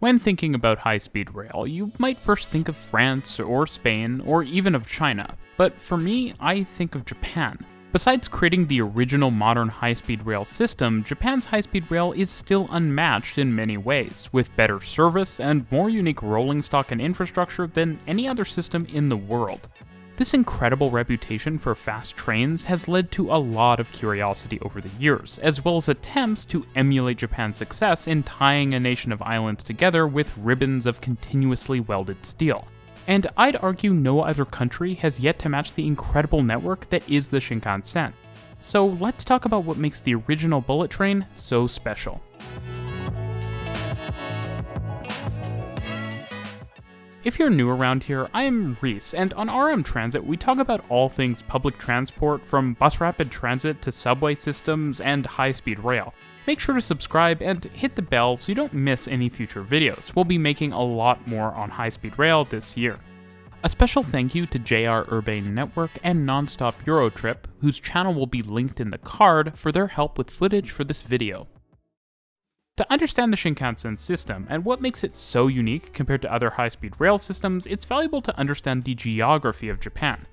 When thinking about high-speed rail, you might first think of France or Spain or even of China, but for me, I think of Japan. Besides creating the original modern high-speed rail system, Japan's high-speed rail is still unmatched in many ways, with better service and more unique rolling stock and infrastructure than any other system in the world. This incredible reputation for fast trains has led to a lot of curiosity over the years, as well as attempts to emulate Japan's success in tying a nation of islands together with ribbons of continuously welded steel. And I'd argue no other country has yet to match the incredible network that is the Shinkansen. So let's talk about what makes the original bullet train so special. If you're new around here, I'm Reese, and on RM Transit we talk about all things public transport, from bus rapid transit to subway systems and high-speed rail. Make sure to subscribe and hit the bell so you don't miss any future videos. We'll be making a lot more on high-speed rail this year. A special thank you to JR Urbane Network and Nonstop Eurotrip, whose channel will be linked in the card, for their help with footage for this video. To understand the Shinkansen system and what makes it so unique compared to other high-speed rail systems, it's valuable to understand the geography of Japan.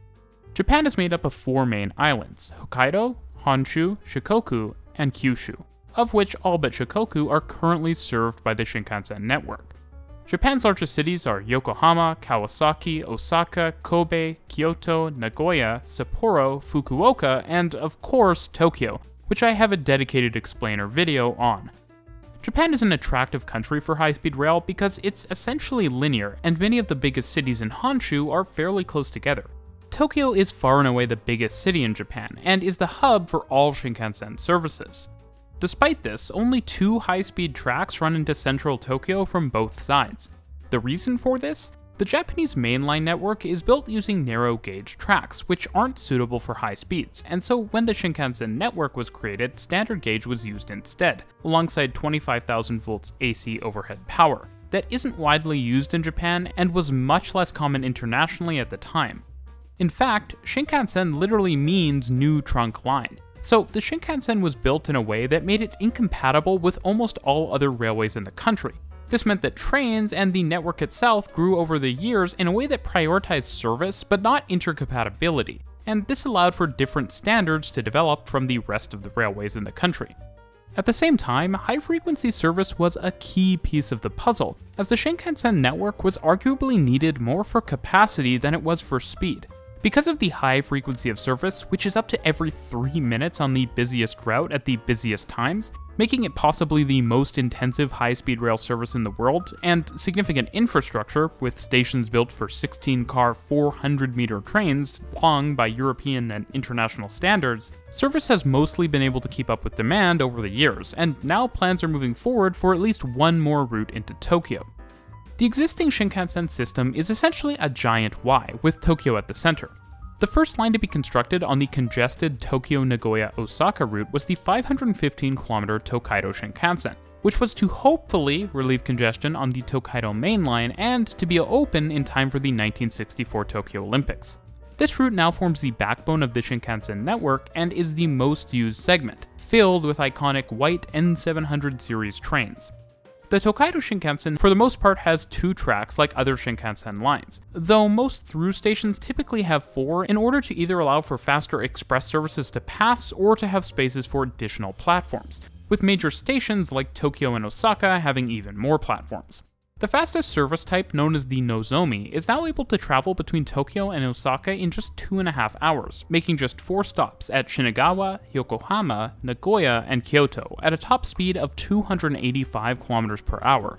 Japan is made up of 4 main islands: Hokkaido, Honshu, Shikoku, and Kyushu, of which all but Shikoku are currently served by the Shinkansen network. Japan's largest cities are Yokohama, Kawasaki, Osaka, Kobe, Kyoto, Nagoya, Sapporo, Fukuoka, and of course Tokyo, which I have a dedicated explainer video on. Japan is an attractive country for high-speed rail because it's essentially linear, and many of the biggest cities in Honshu are fairly close together. Tokyo is far and away the biggest city in Japan, and is the hub for all Shinkansen services. Despite this, only 2 high-speed tracks run into central Tokyo from both sides. The reason for this? The Japanese mainline network is built using narrow-gauge tracks, which aren't suitable for high speeds, and so when the Shinkansen network was created, standard gauge was used instead, alongside 25,000 volts AC overhead power. That isn't widely used in Japan and was much less common internationally at the time. In fact, Shinkansen literally means new trunk line. So the Shinkansen was built in a way that made it incompatible with almost all other railways in the country. This meant that trains and the network itself grew over the years in a way that prioritized service but not intercompatibility, and this allowed for different standards to develop from the rest of the railways in the country. At the same time, high-frequency service was a key piece of the puzzle, as the Shinkansen network was arguably needed more for capacity than it was for speed. Because of the high frequency of service, which is up to every 3 minutes on the busiest route at the busiest times, making it possibly the most intensive high-speed rail service in the world, and significant infrastructure, with stations built for 16-car, 400-meter trains, long by European and international standards, service has mostly been able to keep up with demand over the years, and now plans are moving forward for at least one more route into Tokyo. The existing Shinkansen system is essentially a giant Y, with Tokyo at the center. The first line to be constructed on the congested Tokyo-Nagoya-Osaka route was the 515-kilometer Tokaido Shinkansen, which was to hopefully relieve congestion on the Tokaido main line and to be open in time for the 1964 Tokyo Olympics. This route now forms the backbone of the Shinkansen network and is the most used segment, filled with iconic white N700 series trains. The Tokaido Shinkansen for the most part has 2 tracks like other Shinkansen lines, though most through stations typically have 4 in order to either allow for faster express services to pass or to have spaces for additional platforms, with major stations like Tokyo and Osaka having even more platforms. The fastest service type, known as the Nozomi, is now able to travel between Tokyo and Osaka in just 2.5 hours, making just 4 stops at Shinagawa, Yokohama, Nagoya, and Kyoto at a top speed of 285 km per hour.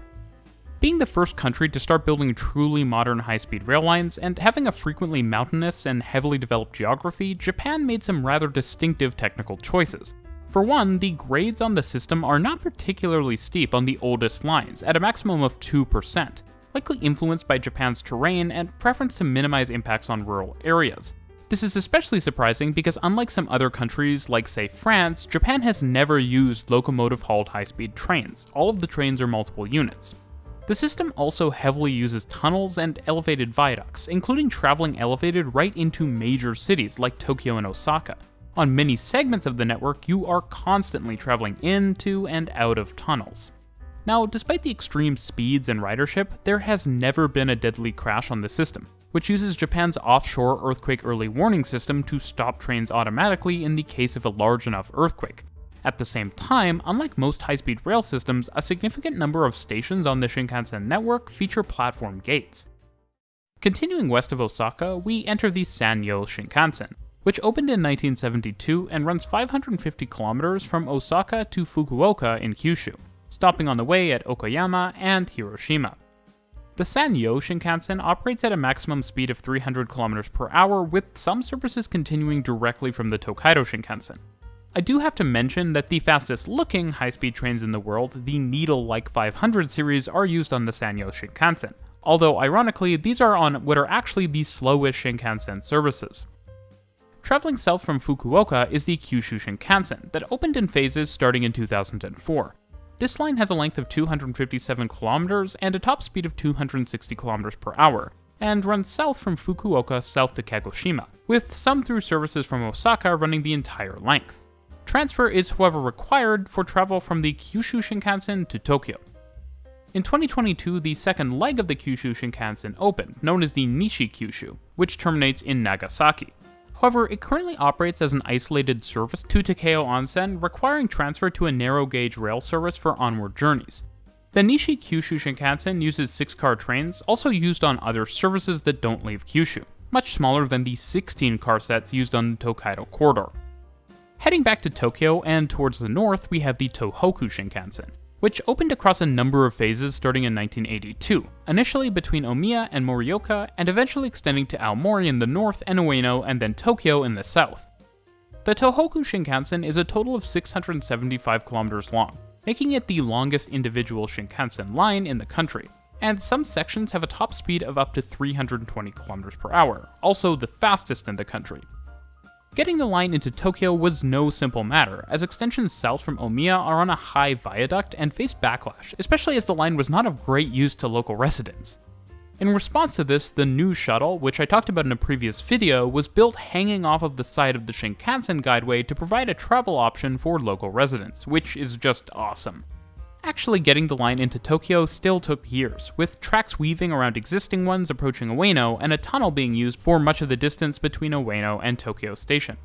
Being the first country to start building truly modern high-speed rail lines and having a frequently mountainous and heavily developed geography, Japan made some rather distinctive technical choices. For one, the grades on the system are not particularly steep on the oldest lines, at a maximum of 2%, likely influenced by Japan's terrain and preference to minimize impacts on rural areas. This is especially surprising because unlike some other countries, like say France, Japan has never used locomotive-hauled high-speed trains. All of the trains are multiple units. The system also heavily uses tunnels and elevated viaducts, including traveling elevated right into major cities like Tokyo and Osaka. On many segments of the network, you are constantly traveling into and out of tunnels. Now, despite the extreme speeds and ridership, there has never been a deadly crash on the system, which uses Japan's offshore earthquake early warning system to stop trains automatically in the case of a large enough earthquake. At the same time, unlike most high-speed rail systems, a significant number of stations on the Shinkansen network feature platform gates. Continuing west of Osaka, we enter the Sanyo Shinkansen, which opened in 1972 and runs 550 kilometers from Osaka to Fukuoka in Kyushu, stopping on the way at Okayama and Hiroshima. The Sanyo Shinkansen operates at a maximum speed of 300 km per hour, with some services continuing directly from the Tokaido Shinkansen. I do have to mention that the fastest looking high-speed trains in the world, the Needle-like 500 series, are used on the Sanyo Shinkansen, although ironically these are on what are actually the slowest Shinkansen services. Traveling south from Fukuoka is the Kyushu Shinkansen that opened in phases starting in 2004. This line has a length of 257 kilometers and a top speed of 260 kilometers per hour, and runs south from Fukuoka south to Kagoshima, with some through services from Osaka running the entire length. Transfer is however required for travel from the Kyushu Shinkansen to Tokyo. In 2022, the second leg of the Kyushu Shinkansen opened, known as the Nishi Kyushu, which terminates in Nagasaki. However, it currently operates as an isolated service to Takeo Onsen, requiring transfer to a narrow-gauge rail service for onward journeys. The Nishi Kyushu Shinkansen uses 6-car trains, also used on other services that don't leave Kyushu, much smaller than the 16-car sets used on the Tokaido corridor. Heading back to Tokyo and towards the north, we have the Tohoku Shinkansen, which opened across a number of phases starting in 1982, initially between Omiya and Morioka, and eventually extending to Aomori in the north and Ueno and then Tokyo in the south. The Tohoku Shinkansen is a total of 675 kilometers long, making it the longest individual Shinkansen line in the country, and some sections have a top speed of up to 320 kilometers per hour, also the fastest in the country. Getting the line into Tokyo was no simple matter, as extensions south from Omiya are on a high viaduct and face backlash, especially as the line was not of great use to local residents. In response to this, the new shuttle, which I talked about in a previous video, was built hanging off of the side of the Shinkansen guideway to provide a travel option for local residents, which is just awesome. Actually getting the line into Tokyo still took years, with tracks weaving around existing ones approaching Ueno and a tunnel being used for much of the distance between Ueno and Tokyo Station.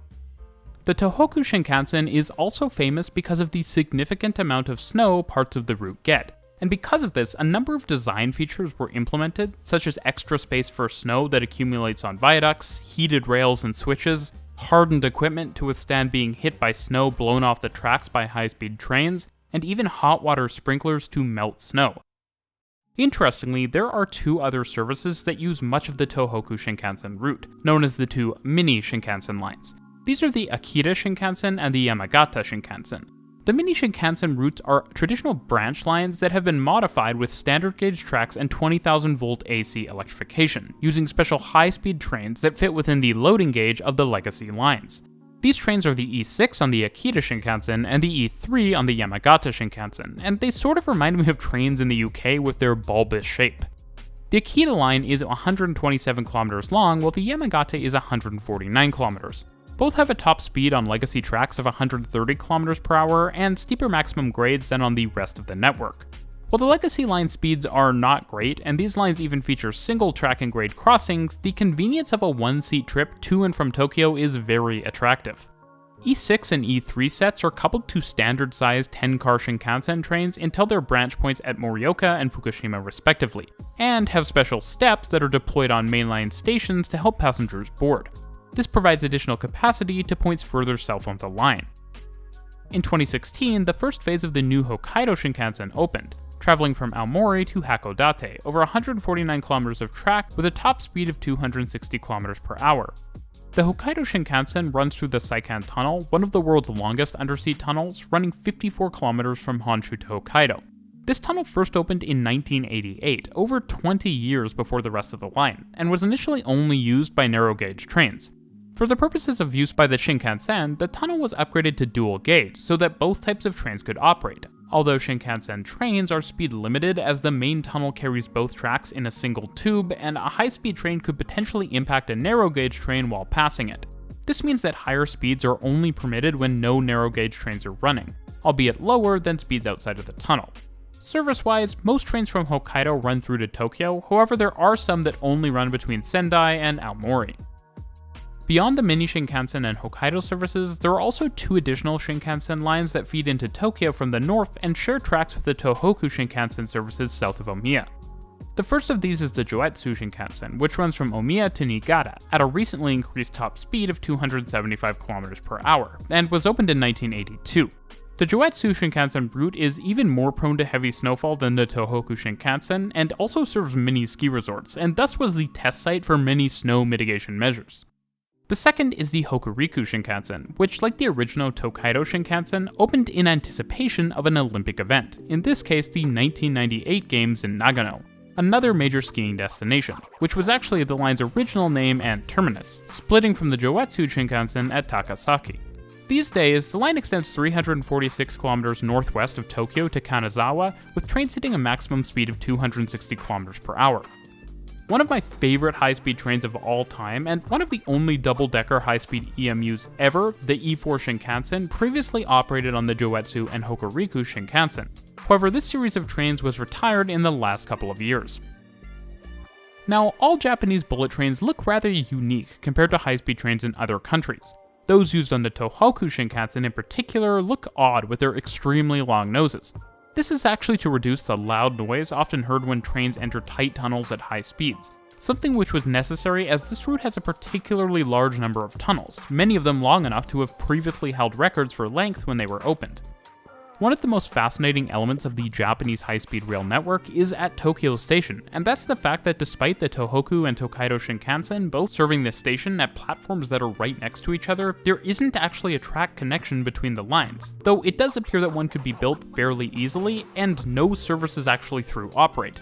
The Tohoku Shinkansen is also famous because of the significant amount of snow parts of the route get, and because of this, a number of design features were implemented, such as extra space for snow that accumulates on viaducts, heated rails and switches, hardened equipment to withstand being hit by snow blown off the tracks by high-speed trains, and even hot water sprinklers to melt snow. Interestingly, there are two other services that use much of the Tohoku Shinkansen route, known as the two mini Shinkansen lines. These are the Akita Shinkansen and the Yamagata Shinkansen. The mini Shinkansen routes are traditional branch lines that have been modified with standard gauge tracks and 20,000 volt AC electrification, using special high-speed trains that fit within the loading gauge of the legacy lines. These trains are the E6 on the Akita Shinkansen and the E3 on the Yamagata Shinkansen, and they sort of remind me of trains in the UK with their bulbous shape. The Akita line is 127 kilometers long, while the Yamagata is 149 kilometers. Both have a top speed on legacy tracks of 130 kilometers per hour and steeper maximum grades than on the rest of the network. While the legacy line speeds are not great, and these lines even feature single track and grade crossings, the convenience of a one-seat trip to and from Tokyo is very attractive. E6 and E3 sets are coupled to standard-sized 10-car Shinkansen trains until their branch points at Morioka and Fukushima respectively, and have special steps that are deployed on mainline stations to help passengers board. This provides additional capacity to points further south on the line. In 2016, the first phase of the new Hokkaido Shinkansen opened, traveling from Aomori to Hakodate over 149 kilometers of track with a top speed of 260 kilometers per hour. The Hokkaido Shinkansen runs through the Seikan Tunnel, one of the world's longest undersea tunnels, running 54 kilometers from Honshu to Hokkaido. This tunnel first opened in 1988, over 20 years before the rest of the line, and was initially only used by narrow-gauge trains. For the purposes of use by the Shinkansen, the tunnel was upgraded to dual gauge so that both types of trains could operate, although Shinkansen trains are speed limited as the main tunnel carries both tracks in a single tube, and a high-speed train could potentially impact a narrow-gauge train while passing it. This means that higher speeds are only permitted when no narrow-gauge trains are running, albeit lower than speeds outside of the tunnel. Service-wise, most trains from Hokkaido run through to Tokyo, however there are some that only run between Sendai and Aomori. Beyond the mini Shinkansen and Hokkaido services, there are also 2 additional Shinkansen lines that feed into Tokyo from the north and share tracks with the Tohoku Shinkansen services south of Omiya. The first of these is the Joetsu Shinkansen, which runs from Omiya to Niigata at a recently increased top speed of 275 km per hour, and was opened in 1982. The Joetsu Shinkansen route is even more prone to heavy snowfall than the Tohoku Shinkansen, and also serves many ski resorts, and thus was the test site for many snow mitigation measures. The second is the Hokuriku Shinkansen, which, like the original Tokaido Shinkansen, opened in anticipation of an Olympic event, in this case the 1998 Games in Nagano, another major skiing destination, which was actually the line's original name and terminus, splitting from the Joetsu Shinkansen at Takasaki. These days, the line extends 346 kilometers northwest of Tokyo to Kanazawa, with trains hitting a maximum speed of 260 kilometers per hour. One of my favorite high-speed trains of all time, and one of the only double-decker high-speed EMUs ever, the E4 Shinkansen, previously operated on the Joetsu and Hokuriku Shinkansen. However, this series of trains was retired in the last couple of years. Now, all Japanese bullet trains look rather unique compared to high-speed trains in other countries. Those used on the Tohoku Shinkansen in particular look odd with their extremely long noses. This is actually to reduce the loud noise often heard when trains enter tight tunnels at high speeds, something which was necessary as this route has a particularly large number of tunnels, many of them long enough to have previously held records for length when they were opened. One of the most fascinating elements of the Japanese high-speed rail network is at Tokyo Station, and that's the fact that despite the Tohoku and Tokaido Shinkansen both serving this station at platforms that are right next to each other, there isn't actually a track connection between the lines, though it does appear that one could be built fairly easily, and no services actually through operate.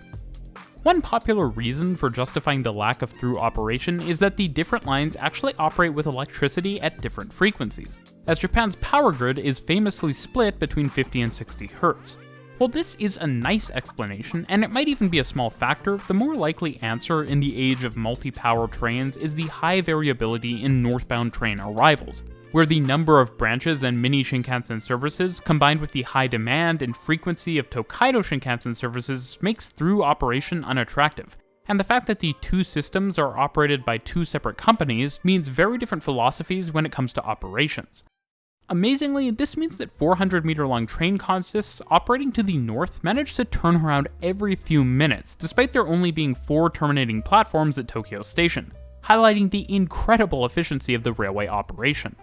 One popular reason for justifying the lack of through operation is that the different lines actually operate with electricity at different frequencies, as Japan's power grid is famously split between 50 and 60 Hz. While this is a nice explanation, and it might even be a small factor, the more likely answer in the age of multi-power trains is the high variability in northbound train arrivals, where the number of branches and mini Shinkansen services combined with the high demand and frequency of Tokaido Shinkansen services makes through operation unattractive, and the fact that the 2 systems are operated by 2 separate companies means very different philosophies when it comes to operations. Amazingly, this means that 400-meter-long train consists operating to the north manage to turn around every few minutes, despite there only being 4 terminating platforms at Tokyo Station, highlighting the incredible efficiency of the railway operation.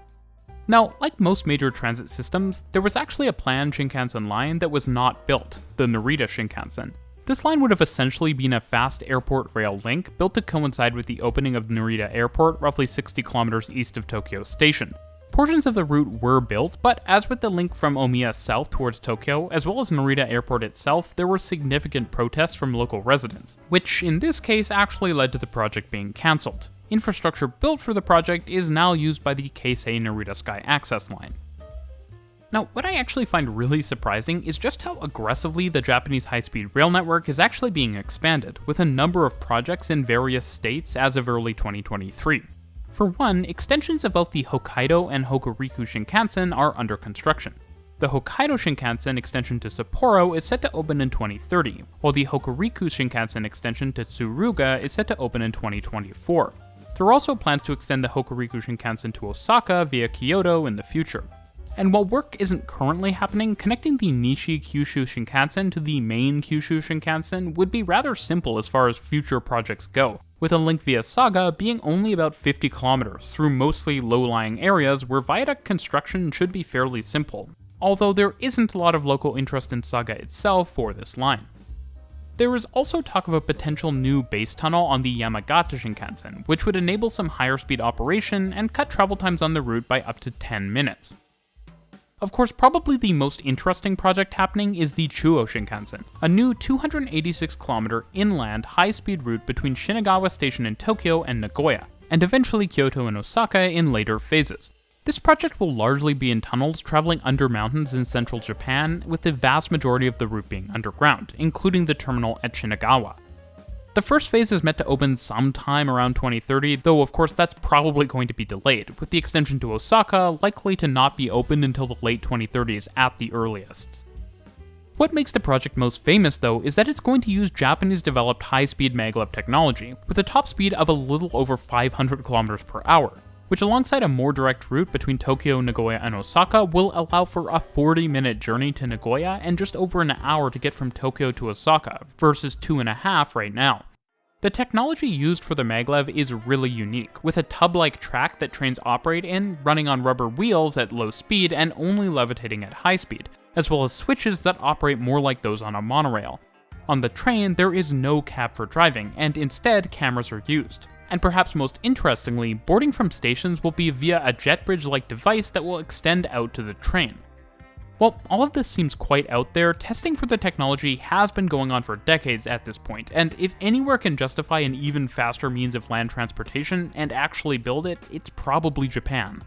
Now, like most major transit systems, there was actually a planned Shinkansen line that was not built, the Narita Shinkansen. This line would have essentially been a fast airport rail link built to coincide with the opening of Narita Airport roughly 60 kilometers east of Tokyo Station. Portions of the route were built, but as with the link from Omiya south towards Tokyo, as well as Narita Airport itself, there were significant protests from local residents, which in this case actually led to the project being cancelled. Infrastructure built for the project is now used by the Keisei Narita Sky Access Line. Now, what I actually find really surprising is just how aggressively the Japanese high-speed rail network is actually being expanded, with a number of projects in various states as of early 2023. For one, extensions of both the Hokkaido and Hokuriku Shinkansen are under construction. The Hokkaido Shinkansen extension to Sapporo is set to open in 2030, while the Hokuriku Shinkansen extension to Tsuruga is set to open in 2024. There are also plans to extend the Hokuriku Shinkansen to Osaka via Kyoto in the future. And while work isn't currently happening, connecting the Nishi Kyushu Shinkansen to the main Kyushu Shinkansen would be rather simple as far as future projects go, with a link via Saga being only about 50 kilometers through mostly low-lying areas where viaduct construction should be fairly simple, although there isn't a lot of local interest in Saga itself for this line. There is also talk of a potential new base tunnel on the Yamagata Shinkansen, which would enable some higher speed operation and cut travel times on the route by up to 10 minutes. Of course, probably the most interesting project happening is the Chuo Shinkansen, a new 286-kilometer inland high-speed route between Shinagawa Station in Tokyo and Nagoya, and eventually Kyoto and Osaka in later phases. This project will largely be in tunnels traveling under mountains in central Japan, with the vast majority of the route being underground, including the terminal at Shinagawa. The first phase is meant to open sometime around 2030, though of course that's probably going to be delayed, with the extension to Osaka likely to not be opened until the late 2030s at the earliest. What makes the project most famous, though, is that it's going to use Japanese-developed high-speed maglev technology, with a top speed of a little over 500 km per hour, which alongside a more direct route between Tokyo, Nagoya, and Osaka will allow for a 40-minute journey to Nagoya and just over an hour to get from Tokyo to Osaka, versus 2.5 right now. The technology used for the maglev is really unique, with a tub-like track that trains operate in, running on rubber wheels at low speed and only levitating at high speed, as well as switches that operate more like those on a monorail. On the train, there is no cab for driving, and instead cameras are used. And perhaps most interestingly, boarding from stations will be via a jet bridge-like device that will extend out to the train. While all of this seems quite out there, testing for the technology has been going on for decades at this point, and if anywhere can justify an even faster means of land transportation and actually build it, it's probably Japan.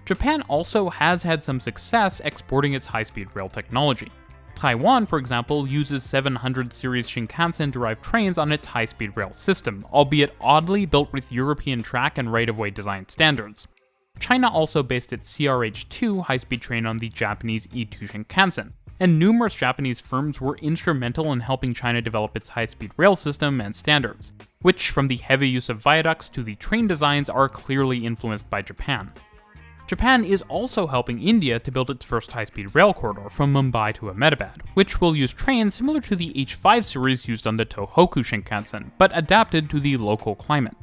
Japan also has had some success exporting its high-speed rail technology. Taiwan, for example, uses 700 series Shinkansen-derived trains on its high-speed rail system, albeit oddly built with European track and right-of-way design standards. China also based its CRH-2 high-speed train on the Japanese E2 Shinkansen, and numerous Japanese firms were instrumental in helping China develop its high-speed rail system and standards, which, from the heavy use of viaducts to the train designs, are clearly influenced by Japan. Japan is also helping India to build its first high-speed rail corridor from Mumbai to Ahmedabad, which will use trains similar to the H5 series used on the Tohoku Shinkansen, but adapted to the local climate.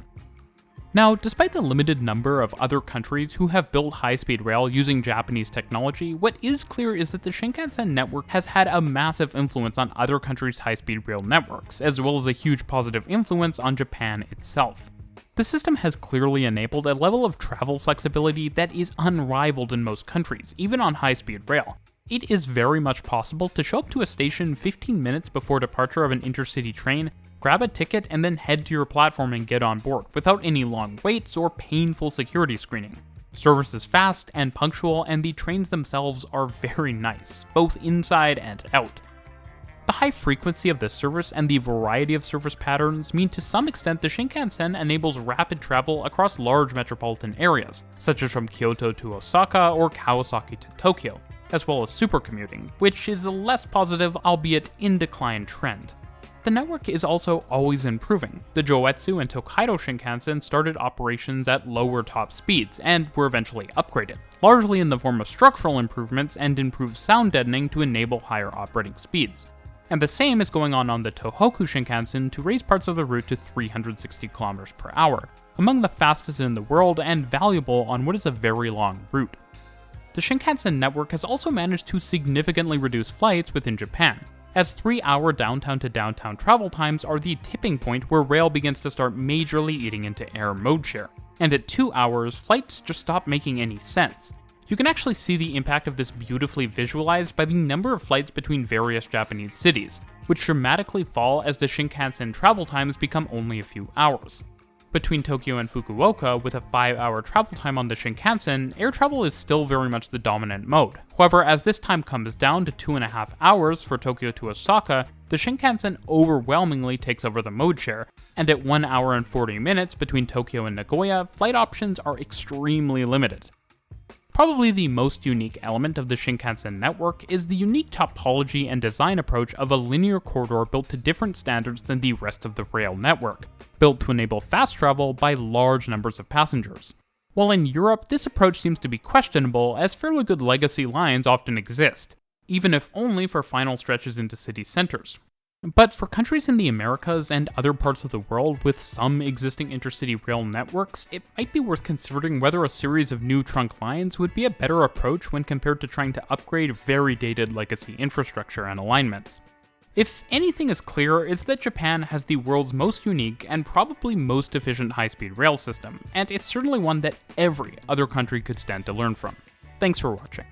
Now, despite the limited number of other countries who have built high-speed rail using Japanese technology, what is clear is that the Shinkansen network has had a massive influence on other countries' high-speed rail networks, as well as a huge positive influence on Japan itself. The system has clearly enabled a level of travel flexibility that is unrivaled in most countries, even on high-speed rail. It is very much possible to show up to a station 15 minutes before departure of an intercity train, grab a ticket, and then head to your platform and get on board, without any long waits or painful security screening. Service is fast and punctual, and the trains themselves are very nice, both inside and out. The high frequency of the service and the variety of service patterns mean to some extent the Shinkansen enables rapid travel across large metropolitan areas, such as from Kyoto to Osaka or Kawasaki to Tokyo, as well as supercommuting, which is a less positive, albeit in decline trend. The network is also always improving. The Joetsu and Tokaido Shinkansen started operations at lower top speeds and were eventually upgraded, largely in the form of structural improvements and improved sound deadening to enable higher operating speeds. And the same is going on the Tohoku Shinkansen to raise parts of the route to 360 km per hour, among the fastest in the world and valuable on what is a very long route. The Shinkansen network has also managed to significantly reduce flights within Japan, as 3-hour downtown to downtown travel times are the tipping point where rail begins to start majorly eating into air mode share, and at 2 hours, flights just stop making any sense. You can actually see the impact of this beautifully visualized by the number of flights between various Japanese cities, which dramatically fall as the Shinkansen travel times become only a few hours. Between Tokyo and Fukuoka, with a 5-hour travel time on the Shinkansen, air travel is still very much the dominant mode. However, as this time comes down to 2.5 hours for Tokyo to Osaka, the Shinkansen overwhelmingly takes over the mode share, and at 1 hour and 40 minutes between Tokyo and Nagoya, flight options are extremely limited. Probably the most unique element of the Shinkansen network is the unique topology and design approach of a linear corridor built to different standards than the rest of the rail network, built to enable fast travel by large numbers of passengers. While in Europe, this approach seems to be questionable, as fairly good legacy lines often exist, even if only for final stretches into city centers. But for countries in the Americas and other parts of the world with some existing intercity rail networks, it might be worth considering whether a series of new trunk lines would be a better approach when compared to trying to upgrade very dated legacy infrastructure and alignments. If anything is clear, it's that Japan has the world's most unique and probably most efficient high-speed rail system, and it's certainly one that every other country could stand to learn from. Thanks for watching.